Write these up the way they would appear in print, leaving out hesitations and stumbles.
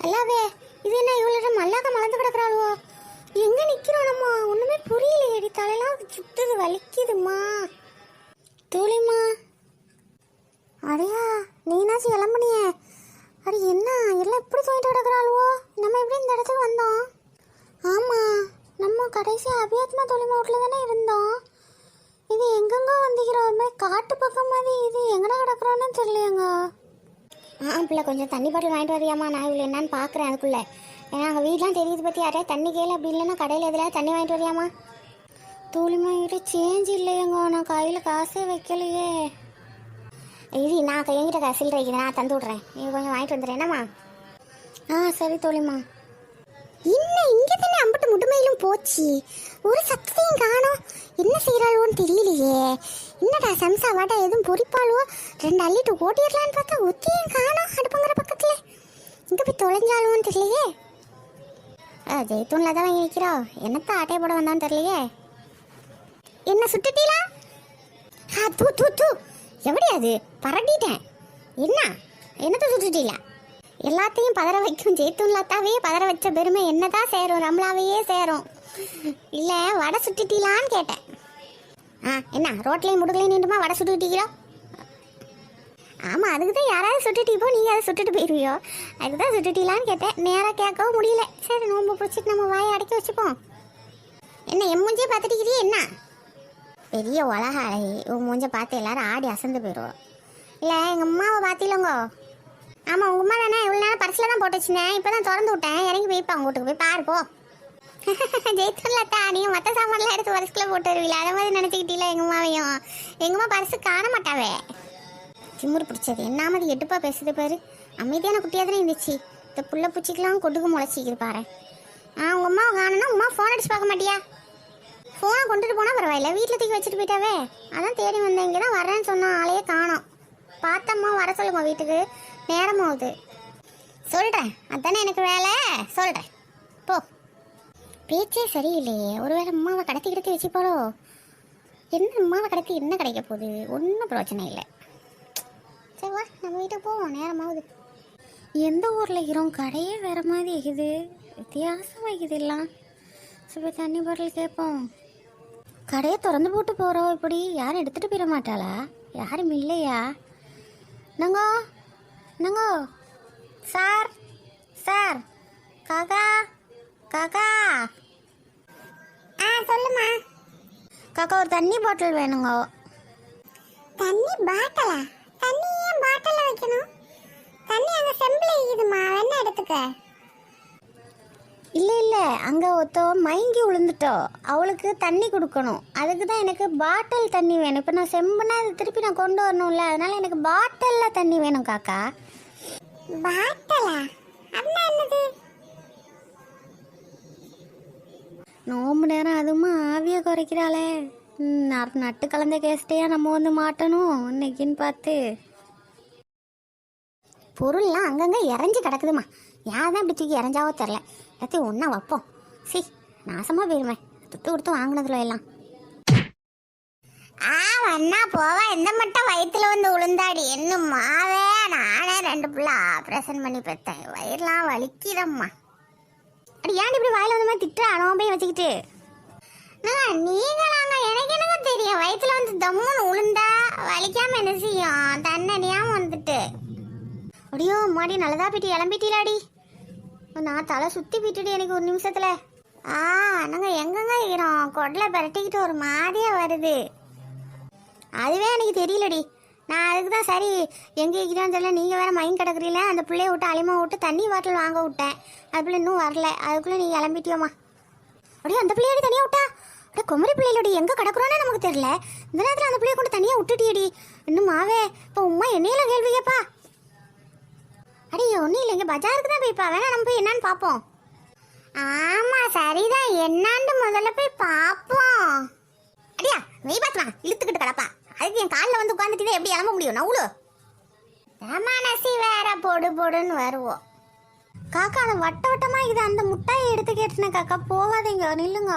எல்லாவே இது என்ன இவ்வளோ மல்லாக்க மலர்ந்து கிடக்குறாளுவோ? எங்க நிக்கிறோம் நம்ம? ஒண்ணுமே புரியலையேடி, தலையெல்லாம் சுத்துது, வலிக்குதுமா. தோழிமா, அடையா நீனாச்சும் கிளம்புனியே. அடி என்ன எல்லாம் எப்படி தூங்கிட்டு கிடக்குறாளுவோ? நம்ம எப்படி இந்த இடத்துக்கு வந்தோம்? ஆமா, நம்ம கடைசி அபியாத்மா தோழிமா வீட்டில் தானே இருந்தோம். இது எங்கெங்க வந்துக்கிறோம்? ஒரு மாதிரி காட்டு பக்கம் மாதிரி. இது எங்கடா கிடக்குறோன்னு தெரியலையாங்க. பிள்ளை கொஞ்சம் தண்ணி பாட்டில் வாங்கிட்டு வரியாமா? நான் இவ்வளோ என்னன்னு பார்க்குறேன் அதுக்குள்ளே. ஏன்னா அங்கே வீடெலாம் தெரியுது பற்றி யாரையா தண்ணி கேளு, அப்படி இல்லைன்னா கடையில் எதில் தண்ணி வாங்கிட்டு வரியாமா? தோழிமா கிட்ட சேஞ்ச் இல்லையங்க, நான் கையில் காசே வைக்கலையே. இது நான் என்கிட்ட காசு சில்லறை வைக்கிறேன், நான் தந்து விட்றேன், நீங்கள் கொஞ்சம் வாங்கிட்டு வந்துடுறேன் என்னம்மா? சரி தோழிமா. இன்னும் இங்கே தானே அம்பட்டு முடுமையிலும் போச்சு, ஒரு சத்தத்தையும் காணோம். என்ன செய்கிறாளுவோன்னு தெரியலையே. என்னடா சம்சா வாட்டா எதுவும் பொறிப்பாளுவோ? 2 அள்ளிட்டு ஓட்டிடலான்னு பார்த்தா ஒத்தியும் காணோம் அடுப்புங்கிற பக்கத்தில். இங்கே போய் தொலைஞ்சாளுவோன்னு தெரியலையே. ஜெய்தூனில் தான் வாங்கி நிற்கிறோம். என்னத்த ஆட்டையை போட வந்தான்னு தெரியலையே. என்ன சுட்டுட்டீங்களா? தூ தூ தூ, எப்படி அது பரட்டிட்டேன். என்னத்த சுட்டுட்டீங்களா? எல்லாத்தையும் பதற வைக்கும் ஜெய்தூன்லாத்தாவே பதற வச்ச பெருமை என்னதான் சேரும்? ரம்லாவையே சேரும். இல்லை வடை சுட்டுட்டீங்களான்னு கேட்டேன். என்ன ரோட்லேயும் முடுகலையும் நின்றுமா வடை சுட்டுக்கிட்டீங்களோ? ஆமாம், அதுக்கு தான் யாராவது சுட்டுட்டீப்போ நீங்கள் அதை சுட்டுட்டு போயிடுவியோ, அதுக்கு தான் சுட்டுட்டீங்களான்னு கேட்டேன். நேராக கேட்கவும் முடியல. சரி நோம்பு பிடிச்சிட்டு நம்ம வாயை அடக்கி வச்சுப்போம். என்ன என் மூஞ்சியை பார்த்துட்டிக்கிறியே? என்ன பெரிய உலக அழகி, உன் மூஞ்சை பார்த்து எல்லாரும் ஆடி அசந்து போயிடுவோம். இல்லை எங்கள் அம்மாவை பார்த்தீங்களோங்கோ? ஆமாம், உங்கள் அம்மா தானே. இவ்வளோ நேரம் பரிசில் தான் போட்டு வச்சுனேன், இப்போ தான் திறந்து விட்டேன். இறங்கி போய்ப்பா உங்கள் வீட்டுக்கு போய் பாருப்போ. ஜெயித்துலத்தா நீங்கள் மற்ற சாமான்லாம் எடுத்து பரிசுக்குள்ளே போட்டு வருவீங்களா? அதை மாதிரி நினச்சிக்கிட்டீங்களா எங்கள் அம்மாவையும்? எங்கள் அம்மா பரிசு காண மாட்டாவே. சிம்முறு பிடிச்சது என்னாமது எட்டுப்பா பேசுது பாரு. அமைதியான குட்டியாக தானே இருந்துச்சு. இந்த புள்ள பூச்சிக்கெலாம் கொட்டுக்கு முளைச்சிக்கிது பாரு. உங்கள் அம்மாவை காணுன்னா உமா ஃபோன் அடிச்சு பார்க்க மாட்டியா? ஃபோனை கொண்டுட்டு போனால் பரவாயில்ல, வீட்டில் தூக்கி வச்சுட்டு போயிட்டாவே. அதான் தேடி வந்தேன், இங்கே தான் வரேன்னு சொன்ன ஆளையே காணோம். பார்த்தம்மா வர சொல்லுங்க வீட்டுக்கு, நேரமாகுது. சொல்கிறேன், அதுதானே எனக்கு வேலை, சொல்கிறேன் போ. பேச்சே சரியில்லையே. ஒருவேளை அம்மாவை கடத்தி கிடத்தி வச்சுப்பாளோ? என்ன அம்மாவை கடத்தி என்ன கிடைக்க போகுது? ஒன்றும் பிரச்சனை இல்லை. சரி வா நம்ம வீட்டுக்கு போவோம், நேரமாகுது. எந்த ஊரில் இருக்கிறோம்? கடையே வேறு மாதிரி இருக்குது, வித்தியாசமாக இருக்குது எல்லாம். சரி தண்ணி பாட்டில் கேட்போம். கடையை திறந்து போட்டு போகிறோம், இப்படி யாரும் எடுத்துகிட்டு போயிட மாட்டாளா? யாரும் இல்லையா? நங்கோ நங்கோ, சார் சார், காக்கா காக்கா. சொல்லுமா காக்கா, ஒரு தண்ணி பாட்டில் வேணுங்க. தண்ணி பாட்டிலா? தண்ணி ஏன் பாட்டில் வைக்கணும்? தண்ணி அங்கே செம்பில் இருக்குதுமா, வேணா எடுத்துக்க. இல்லை இல்லை, அங்கே ஒருத்தவ மயங்கி விழுந்துட்டோம், அவளுக்கு தண்ணி கொடுக்கணும். அதுக்கு தான் எனக்கு பாட்டில் தண்ணி வேணும். இப்போ நான் செம்புனா அது திருப்பி நான் கொண்டு வரணும்ல, அதனால எனக்கு பாட்டிலில் தண்ணி வேணும் காக்கா. பாட்டிலா? அப்படின்னா என்னது? நோம்பு நேரம் அதுமா ஆவியை குறைக்கிறாளே. நட்டு கலந்த கேஸ்டையா நம்ம வந்து மாட்டணும் இன்னைக்குன்னு பார்த்து. பொருள்லாம் அங்கங்கே இறஞ்சி கிடக்குதுமா. யார் தான் இப்படி தூக்கி இறஞ்சாவோ தெரில. எல்லாத்தையும் ஒன்றா வைப்போம். நாசமாக போயிருமே துட்டு கொடுத்து வாங்கினதுல எல்லாம். வண்ணா போவா, எந்த மட்டும் வயிற்றுல வந்து உளுந்தாடி. என்னம்மாவே, நானே 2 பிள்ளை ஆப்ரேஷன் பண்ணி பெற்றேன், வயிறுலாம் வலிக்குதம்மா. அப்படி ஏன் இப்படி வாயில் வந்த மாதிரி திட்டுற அனுபவம் வச்சுக்கிட்டு? நீங்களாங்க, எனக்கு எனக்கு தெரியும். வயிற்றுல வந்து தம்முன்னு உளுந்தா வலிக்காம என்ன செய்யும்? தண்ணடியாம வந்துட்டு அப்படியோ மாடி நல்லதா போயிட்டு இளம்பிட்டீலாடி. நான் தலை சுற்றி போயிட்டுடி எனக்கு ஒரு நிமிஷத்தில். நாங்கள் எங்கெங்க இருக்கிறோம்? கொடலை பரட்டிக்கிட்டு ஒரு மாதிரியாக வருது. அதுவே எனக்கு தெரியலடி. நான் அதுக்கு தான் சரி எங்கே இருக்கிறோன்னு தெரியல, நீங்கள் வேறு மைண்ட் கிடக்குறீங்களே, அந்த பிள்ளைய விட்டு அலிமா விட்டு தண்ணி பாட்டில் வாங்க விட்டேன். அது பிள்ளை இன்னும் வரல, அதுக்குள்ளே நீ கிளம்பிட்டியோம்மா. அப்படியே அந்த பிள்ளையோட தனியாக விட்டா? அப்படியே குமரி பிள்ளையோட எங்கே கிடக்குறோன்னு நமக்கு தெரியல. இந்த நேரத்தில் அந்த பிள்ளைய கொண்டு தனியாக விட்டுட்டியடி. இன்னும் மாவே இப்போ உமா என்னையில கேள்வி கேப்பா? அடியே ஒன்றும் இல்லை, இங்கே பஜாருக்கு தான் போய்ப்பா. வேணா நம்ம போய் என்னான்னு பார்ப்போம். ஆமாம் சரிதான், என்னான்னு முதல்ல போய் பார்ப்போம். அடியா நீ பார்த்துலாம் இழுத்துக்கிட்டு கிடப்பா. அதுக்கு என் காலில் வந்து உட்காந்துட்டு எப்படி இளம்ப முடியும்? நவுளு நசி வேற போடு போடுன்னு வருவோம். காக்கா அந்த வட்ட வட்டமா இது அந்த முட்டாயை எடுத்து கேட்டுன காக்கா, போகாதீங்க நில்லுங்க.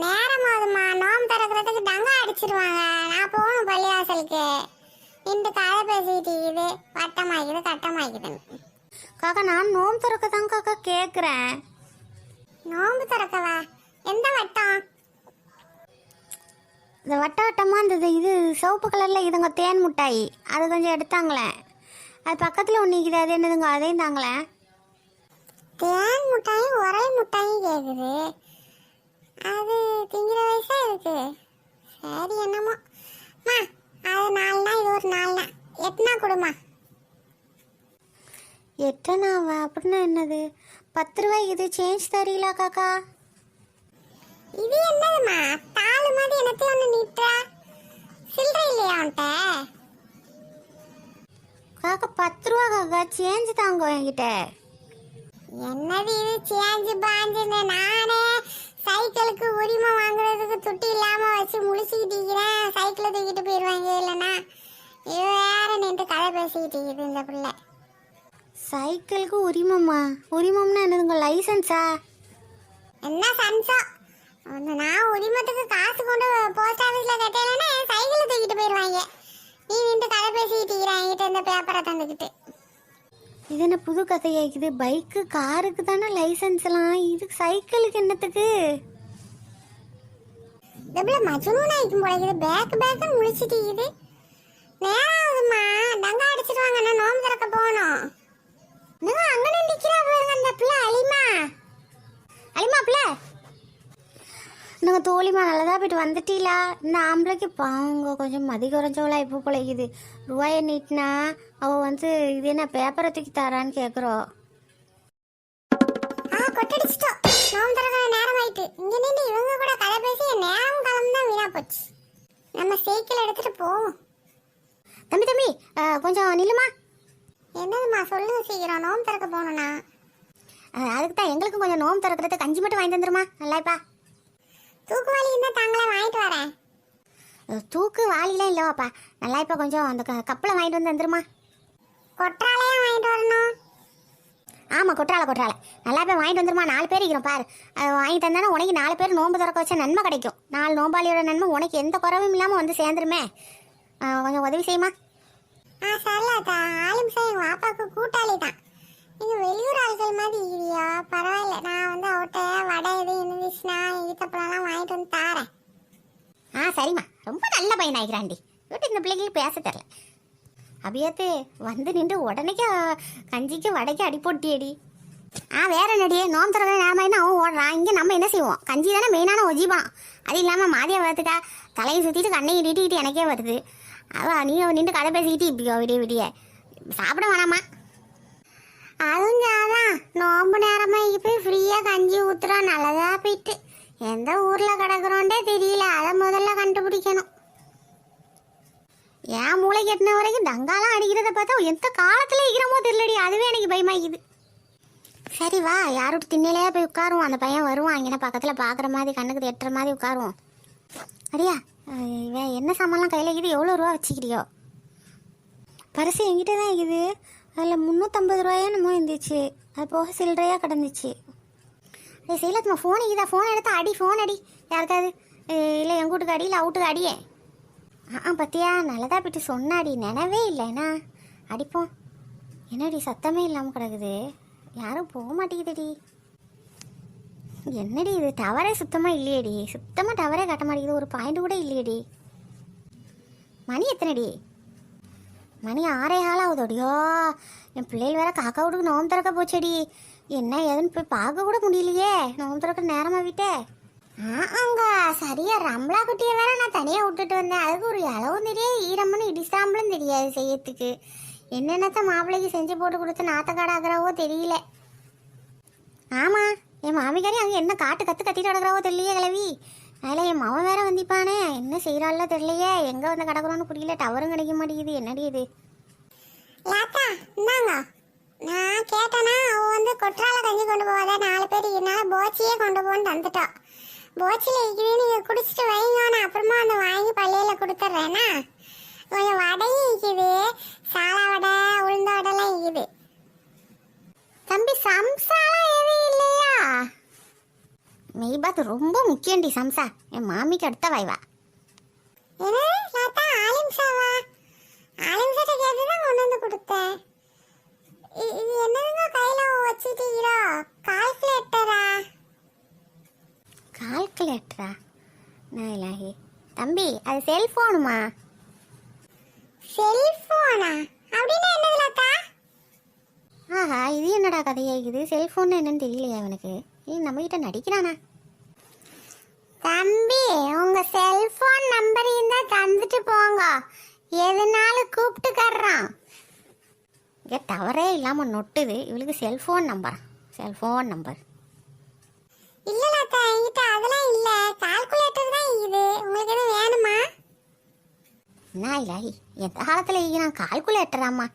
நேரமாகுதுமா, நோம்பு திறக்கிறதுக்கு டங்கா அடிச்சிருவாங்க. நான் போகணும் பள்ளிவாசலுக்கு. இந்த கதை பேசிக்கிட்டு இது வட்டமாக்குது கட்டமாக்குதுன்னு. காக்கா நான் நோம்பு திறக்க தான் காக்கா கேட்குறேன். நோம்பு திறக்கவா? எந்த வட்டம்? இந்த வட்ட வட்டமாக இருந்தது, இது சிவப்பு கலரில் இதுங்க தேன் மிட்டாய், அது கொஞ்சம் எடுத்தாங்களேன். அது பக்கத்தில் ஒன்று இருக்குது, அது என்னதுங்க, அதையும் தாங்களேன். தேன் மிட்டாயும் உரல் மிட்டாயும் கேட்குது, அது திங்கிற வயசா இருக்கு. சரி என்னமோ மா, அது 4னா இது ஒரு 4னா 8னா கொடுமா. 8னாவா? அப்படின்னா என்னது? 10 ரூபாய் இது சேஞ்ச் தரீங்களா காக்கா? இது என்னதுமா தாளு மாதிரி என்னத்தையும் ஒன்று நீட்டா? சில்லறை இல்லையா உன்ட்ட? காக்கா 10 ரூபா காக்கா, சேஞ்ச் தாங்க என்கிட்ட. என்னது இது சேஞ்சு பாஞ்சுன்னு? நானே சைக்கிளுக்கு உரிமை வாங்குறதுக்கு துட்டு இல்லாம வச்சு முழிச்சுக்கிட்டு இருக்கிறேன். சைக்கிளை தூக்கிட்டு போயிடுவாங்க இல்லைன்னா. இது வேற நின்று கதை பேசிக்கிட்டு இருக்குது இந்த பிள்ளை. சைக்கிளுக்கு உரிமமா? உரிமம்னா என்னதுங்க, லைசன்ஸா? என்ன சன்ஸா? நான் உரிமத்துக்கு காசு கொண்டு போஸ்ட் ஆஃபீஸில் கட்டலைன்னா என் சைக்கிளை தூக்கிட்டு போயிடுவாங்க. நீ நின்று கதை பேசிக்கிட்டு இருக்கிறேன் என்கிட்ட இந்த பேப்பரை தந்துக்கிட்டு. இது என்ன புது கதையா இருக்குது? பைக்கு காருக்கு தானே லைசன்ஸ்லாம், இது சைக்கிளுக்கு என்னத்துக்கு? டபுள மஜ்னூனா இருக்கும் போல இருக்குது. பேக்கு முழிச்சிட்டு இருக்குது. நேராகுதுமா, டங்கா அடிச்சிருவாங்க. நான் நோம்பு திறக்க போகணும். நீங்க அங்கே நிற்கிறா பாருங்க அந்த பிள்ளை. அலிமா பிள்ளை, நாங்கள் தோழிமா நல்லதா போயிட்டு வந்துட்டீங்களா? இந்த ஆம்பளைக்கு பாவங்க கொஞ்சம் மதி குறைஞ்சவளா இப்போ பிழைக்குது. ரூபாயை நீட்டினா அவள் வந்து இது என்ன பேப்பரை தூக்கி தரான்னு கேட்குறோம். கொட்டடிச்சிட்டோம். நோம்பு திறக்க நேரம் ஆயிட்டு. இங்கே நின்று இவங்க கூட கதை பேசி நேரம் காலம் தான் வீணா போச்சு. நம்ம சைக்கிள் எடுத்துட்டு போவோம். தம்பி கொஞ்சம் நில்லுமா. என்னதுமா சொல்லுங்க சீக்கிரம், நோம்பு திறக்க போகணும்ண்ணா. அதுக்கு தான் எங்களுக்கும் கொஞ்சம் நோம்பு திறக்கிறது கஞ்சி மட்டும் வாங்கி தந்துருமா. நல்லாப்பா. தூக்கு வாளி இருந்தால் தாங்களே வாங்கிட்டு வரேன். தூக்கு வாளிலாம் இல்லைவாப்பா. நல்லா இப்போ கொஞ்சம் அந்த கப்பலை வாங்கிட்டு வந்து தந்துருமா. கொற்றாலையும் வாங்கிட்டு வரணும். ஆமாம் கொற்றாலை நல்லா போய் வாங்கிட்டு வந்துருமா. 4 பேர் இருக்கிறோம் பாரு. அது வாங்கி தந்தானே உனக்கு 4 பேர் நோம்பு திறக்க வச்சா நன்மை கிடைக்கும். 4 நோம்பாளியோட நன்மை உனக்கு எந்த குறவும் இல்லாமல் வந்து சேர்ந்துருமே. கொஞ்சம் உதவி செய்யுமா. சரியாத்தா. ஆலிம்சா எங்கள் வாப்பாவுக்கு கூட்டாளி தான். நீங்கள் வெளியூர் ஆள்கள் மாதிரி இருக்கிறியா? பரவாயில்ல, நான் வந்து அவட்ட வடை எது இருந்துச்சுன்னா ஈத்தப்பழம்லாம் வாங்கிட்டு வந்து தாரேன். சரிம்மா, ரொம்ப நல்ல பையன் ஆகிக்கிறாண்டி. வீட்டு இந்த பிள்ளைங்களுக்கு பேச தெரில. அபியாத்து வந்து நின்று உடனேக்கே கஞ்சிக்கு வடைக்கு அடி போட்டியடி. வேற நடியே நோம்பு திறக்க நேரமாயினா அவன் ஓடுறான். இங்கே நம்ம என்ன செய்வோம்? கஞ்சி தானே மெயினான ஒஜிபான். அது இல்லாமல் மாதியா வரத்துக்கா தலையை சுற்றிட்டு கண்ணையை நீட்டிக்கிட்டு எனக்கே வருது. நீ நின்று கதை பேசிக்கிட்டு இப்படியோ விடிய சாப்பிட வேணாமா? அதுவும் அதான் நோம்பு நேரமாக போய் ஃப்ரீயாக கஞ்சி ஊற்றுறோம். நல்லதா போயிட்டு எந்த ஊரில் கிடக்குறோண்டே தெரியல. அதை முதல்ல கண்டுபிடிக்கணும். என் மூளை கெட்டின வரைக்கும் டங்காலாம் அடிக்கிறத பார்த்தா எந்த காலத்தில் இருக்கிறமோ தெரியலடி. அதுவே எனக்கு பயமாகிக்குது. சரி வா, யாரோட திண்ணையிலே போய் உட்காருவோம். அந்த பையன் வருவான். இங்கே பக்கத்தில் பார்க்குற மாதிரி கண்ணுக்கு எட்டுற மாதிரி உட்காருவோம். அடியா என்ன சாமான்லாம் கையில் இருக்குது? எவ்வளோ ரூபா வச்சுக்கிறியோ? பரிசு என்கிட்ட தான் இருக்குது. அதில் 350 ரூபாயே என்னமோ இருந்துச்சு. அது போக சில்லறையாக கிடந்துச்சு. சீலத்துமா ஃபோன் இருக்குதா? ஃபோன் எடுத்தா அடி. ஃபோன் அடி யாருக்காது. இல்லை எங்கள் வீட்டுக்கு அடி, இல்லை அவுட்டுக்கு அடியே. பத்தியா நல்லதா போயிட்டு சொன்னாடி. நினைவே இல்லைண்ணா அடிப்போம். என்னடி சத்தமே இல்லாமல் கிடக்குது? யாரும் போக மாட்டேங்குதுடி. என்னடி இது? டவரே சுத்தமாக இல்லையேடி. சுத்தமாக டவரே கட்ட மாட்டேங்குது. ஒரு பாயிண்ட் கூட இல்லையேடி. மணி எத்தனைடி? மணி 6:15 ஆகுதோடியோ. என் பிள்ளைகள் வேற காக்கா வீட்டுக்கு நோம்பு திறக்க போச்சடி. என்ன ஏதுன்னு போய் பார்க்க கூட முடியலையே. நோம்பு திறக்க நேரமாக விட்டே. அங்க சரியா ரம்லா குட்டியை வேற நான் தனியாக விட்டுட்டு வந்தேன். அதுக்கு ஒரு அளவும் தெரியாது, ஈரம்னு இடிசாம்பலும் தெரியாது செய்யறதுக்கு. என்னென்னத்த மாப்பிள்ளைக்கு செஞ்சு போட்டு கொடுத்து நாத்தக்காடாக்குறாவோ தெரியல. ஆமாம், என் மாமிக்காரி அங்கே என்ன கத்திட்டு கிடக்குறாவோ தெரியலையே கிளவி. அதில் என் மவன் வேற வந்திப்பானே. என்ன செய்கிறாள்ல தெரியலையே. எங்கே வந்து கிடக்குறோன்னு புரியல. டவரும் கிடைக்க மாட்டேங்குது. என்னடி இது? நான் கேட்டேன்னா அவன் வந்து கொற்றால கஞ்சி கொண்டு போவாத 4 பேர் இதனால போச்சியே கொண்டு போன்னு தந்துட்டோம். போச்சியில் இருக்குது, நீங்கள் குடிச்சிட்டு வைங்க. நான் அப்புறமா அந்த வாங்கி பள்ளியில் கொடுத்துட்றேன்னா. கொஞ்சம் வடையும் இருக்குது, சாலா வடை உளுந்த வடைலாம் இருக்குது. தம்பி சம்சாலாம் எதுவும் இல்லையா? மெய் பாத்து ரொம்ப முக்கியம்டி சம்சா. என் மாமிக்கு அடுத்த வாய்வா. ஆலிம்சாவா? ஆலிம்சாட்ட கேட்டு தான் கொண்டு வந்து கொடுத்தேன். இது என்னதுங்க அது செல்ஃபோனுமா? செல்ஃபோனா அப்படின்னா என்னதுலக்கா? ஆஹா, இது என்னடா கதையா இது? செல்ஃபோன் என்னன்னு தெரியலையா அவனுக்கு? நம்ம கிட்ட நடிக்கிறானா? தம்பி, உங்க செல்போன் நம்பர் இருந்தா தந்துட்டு போங்க, எதுனாலும் கூப்பிட்டு கர்றான். இங்கே டவரே இல்லாமல் நொட்டுது, இவளுக்கு செல்ஃபோன் நம்பர். செல்ஃபோன் நம்பர் இல்லைலக்கா, என்கிட்ட அதெல்லாம் இல்லை, கால்குலேட்டர் தான் இது. உங்களுக்கு எதுவும் வேணுமா? என்ன இல்லை, எந்த காலத்தில் ஈகிறான் கால்குலேட்டராம்மா?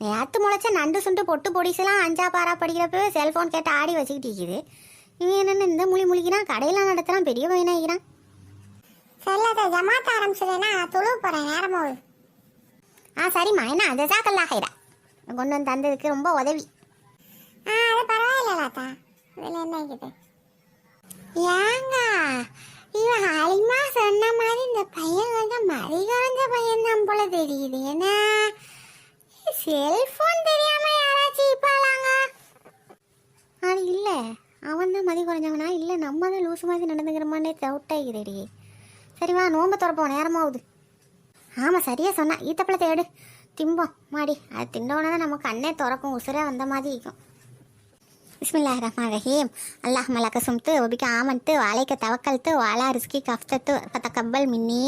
நேற்று முளைச்ச நண்டு சுண்டு பொட்டு பொடிசெல்லாம் 5ஆம் பாரா படிக்கிறப்பவே செல்ஃபோன் கேட்டு ஆடி வச்சுக்கிட்டு இருக்குது. இவன் என்னென்ன இந்த முழிக்கிறான், கடையெல்லாம் நடத்துகிறான், பெரிய பையனாகிறான். சொல்லாத, ஜமாத்த ஆரம்பிச்சதுன்னா துளு போகிறேன் நேரமோது. சரிம்மா, என்ன ஜசாக்கல்லாகிறா கொண்டு வந்து தந்ததுக்கு ரொம்ப உதவி. அது பரவாயில்லலாத்தா, இதில் என்ன இருக்குது? ஏங்க, இவன் அலிமா சொன்ன மாதிரி இந்த பையன் கொஞ்சம் மதிகரஞ்ச பையன் தான் போல தெரியுது. ஏன்னா செல்ஃபோன் தெரியாமல் யாராச்சும் இப்பாளாங்க? அது இல்லை, அவன் தான் மதி குறைஞ்சவனா இல்லை நம்ம தான் லூசு மாதிரி நடந்துக்கிறோமானே டவுட்டாகிறடி. சரிவா, நோம்பு திறப்போம், நேரமாகுது. ஆமாம், சரியாக சொன்னா. ஈத்தப்பழத்தை எடு, திம்போம் மாடி. அது திண்டோன்னா தான் நமக்கு கண்ணே திறக்கும், உசுரே வந்த மாதிரி இருக்கும். பிஸ்மில்லாஹிர் ரஹ்மானிர் ரஹீம். அல்லாஹும்ம லக சும்து வபிக ஆமன்து வலைக்க தவக்கல்து வாலா ரிஸ்கி கஃப்தத்து ஃபதகப்பல் மின்னி.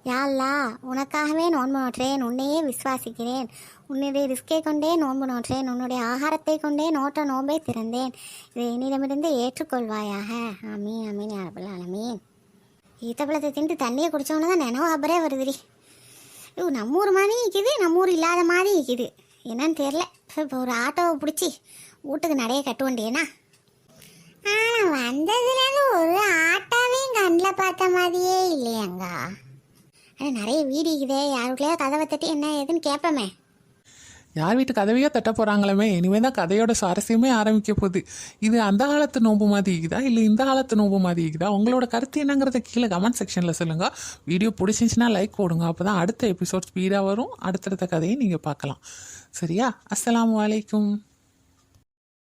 யா அல்லாஹ், உனக்காகவே நோன்பு நோற்றேன், உன்னையே விசுவாசிக்கிறேன். உன்னுடைய ரிஸ்கை கொண்டே நோன்பு நோற்றேன், உன்னுடைய ஆகாரத்தை கொண்டே நோற்ற நோன்பை திறந்தேன். இதை என்னிடமிருந்து ஏற்றுக்கொள்வாயாக. ஆமீன் ஆமீன் யா ரப்பல் ஆலமீன். ஈத்தப்பழத்தை திண்டு தண்ணியை குடித்தோன்னு தான் நினைவு அப்புறே வருதுடி. நம்ம ஊர் மாதிரி இருக்குது, நம்ம ஊர் இல்லாத மாதிரி இருக்குது. என்னன்னு தெரில. இப்போ ஒரு ஆட்டோவை பிடிச்சி வீட்டுக்கு நிறைய கட்டுவோண்டேனா. ஆனால் வந்ததுலேருந்து ஒரு ஆட்டோவையும் கண்ணில் பார்த்த மாதிரியே இல்லையாங்க. ஆனால் நிறைய வீடு இருக்குதே, யாருக்குள்ளேயே கதவை தட்டி என்ன ஏதுன்னு கேட்போமே. யார் வீட்டு கதவையோ தட்ட போகிறாங்களே, இனிமேல் தான் கதையோட சுவாரஸ்யமே ஆரம்பிக்க போகுது. இது அந்த காலத்து நோம்பு மாதிரி இருக்குதா இல்லை இந்த காலத்து நோம்பு மாதிரி இருக்குதா? உங்களோட கருத்து என்னங்கிறத கீழே கமெண்ட் செக்ஷனில் சொல்லுங்கள். வீடியோ பிடிச்சிருந்துச்சின்னா லைக் போடுங்க, அப்போ தான் அடுத்த எபிசோட் ஸ்பீடாக வரும். அடுத்தடுத்த கதையை நீங்கள் பார்க்கலாம். சரியா? அஸ்ஸலாமு அலைக்கும்.